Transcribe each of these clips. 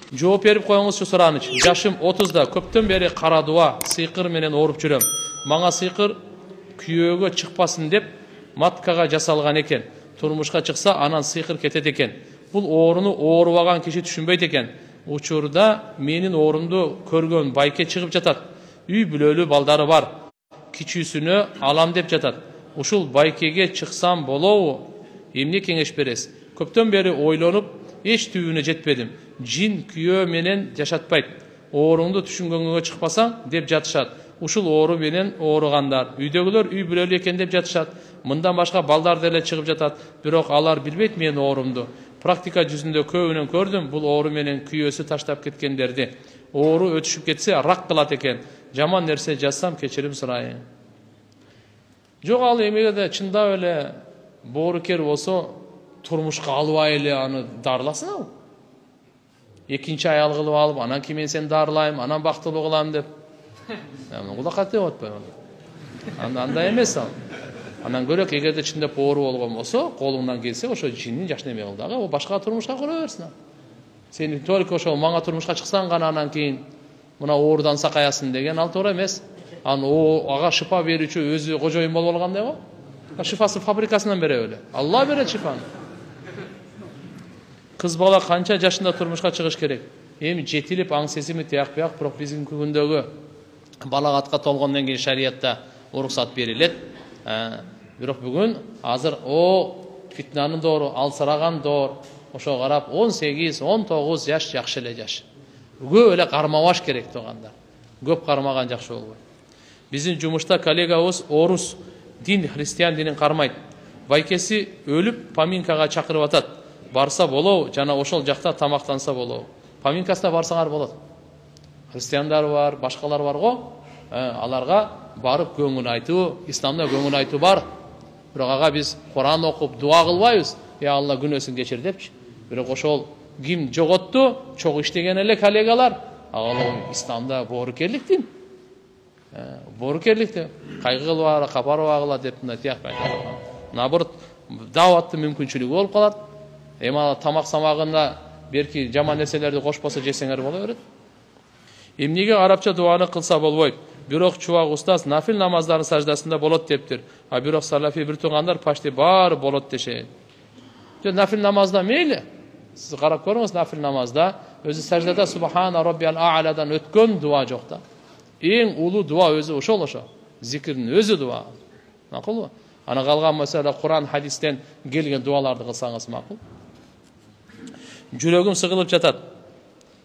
Жооп берип коюңузчу сураныч. Жашым 30-да, көптөн бери кара дуа, сыйкыр менен ооруп жүрөм. Мага сыйкыр күйөөгө чыкпасын деп маткага жасалган экен. Турмушка чыкса, анан сыйкыр кетет экен. Бул ооруну оорубаган киши түшүнбөйт экен. Учурда менин оорумду көргөн байке чыгып жатат. Үй бүлөлүү балдары бар. Кичүүсүнө алам деп жатат. Ушул байкеге чыксам болобу? Эмне кеңеш бересиз? Көптөн бери ойлонуп, эч түбүнө жетпедим. Жин күйөө менен жашатпайт. Ооруңду түшүнгөнгө чыкпасаң деп жатышат. Ушул оору менен ооругандар. Үйдөгүлөр үй бүлөлүү экен деп жатышат. Мындан башка балдар деле чыгып жатат. Бирок алар билбейт менин оорумду. Практика жүзүндө көбүнөн көрдүм бул оору менен күйөөсү таштап кеткендерди. Оору өтүшүп кетсе рак кылат экен. Жаман нерсе жазсам кечирим сурайын. Жок, ал эмеде чындап эле боорукер болсо турмушка албай эле аны дарыласын ал. Экинчи аял кылып алып, анан кийин мен сени дарылайм, анан бактылуу кылам деп. Кулакат деп атпайбы? Андай эмес ал. Анан көрөк, эгерде чындап оору болгон болсо, колуңдан келсе, ошо жиндин жаш неме кыл дагы, башка турмушка кура берсин ал. Сен только ошо мага турмушка чыксаң гана анан кийин мына оорудан сакаясың деген ал туура эмес. Ага шифа берүүчү өзү кожоюн болуп алгандай го. Шифасын фабрикасынан бере эле. Алла берет шифаны. Кыз бала канча жашында турмушка чыгыш керек? Эми жетилип аң сезими тияк бияк, бирок биздин күндөгү балагатка толгондон кийин шариятта уруксат берилет. Бирок бүгүн азыр фитнанын доору, алсыраган доор. Ошо карап 18-19 жаш жакшы эле жаш. Көп эле кармабаш керек тугандар. Көп кармаган жакшы болбойт. Биздин жумушта коллегабыз орус, дин, христиан динин кармайт. Байкеси өлүп поминкага чакырып атат. Барса болобу, жана ошол жакта тамактанса болобу. Поминкасына барсаңар болот. Христиандар бар, башкалар бар го. Аларга барып көңүл айтуу, исламда көңүл айтуу бар. Бирок ага биз Куран окуп, дуа кылбайбыз. Я Алла күнөөсүн кечир депчи. Бирок ошол ким жоготту, чогуу иштеген эле коллегалар. Ага исламда боорукерлик дин. Боорукерлик деп кайгы кылбагыла, капарбагыла деп мындай тиякпай. Наоборот, даваттын мүмкүнчүлүгү болуп калат. Эми тамак самагында берки жаман нерселерди кошпосо жесеңер боло берет. Эмнеге арабча дуаны кылса болбойт? Бирок чубак устаз нафил намаздардын саждасында болот дептир. А бирок салафи бир туугандар почти баары болот дешет. Нафил намазда мейли. Сиз карап көрүңүз, нафил намазда өзү саждада субхана роббиял а'ладан өткөн дуа жок да. Эң улуу дуа өзү ошол. Зикирдин өзү дуа. Макулбу? Ана калган маселе Куран, хадистен келген дуаларды кылсаңыз макул. Жүрөгүм сыгылып жатат.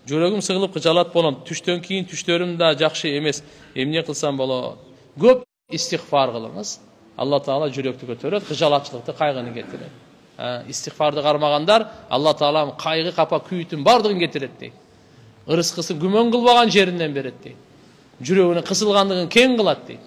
Жүрөгүм сыгылып кыжалат болот. Түштөн кийин түштөрүм да жакшы эмес. Эмне кылсам болот? Көп истигфар кылыңыз. Алла Таала жүрөктү көтөрөт, кыжалатчылыкты, кайгыны кетирет. Истигфарды кармагандар Алла Таала кайгы, капа, күйүтүн бардыгын кетирет дейт. Ырыскысын күмөн кылбаган жеринден берет дейт. Жүрөгүнүн кысылгандыгын кең кылат дейт.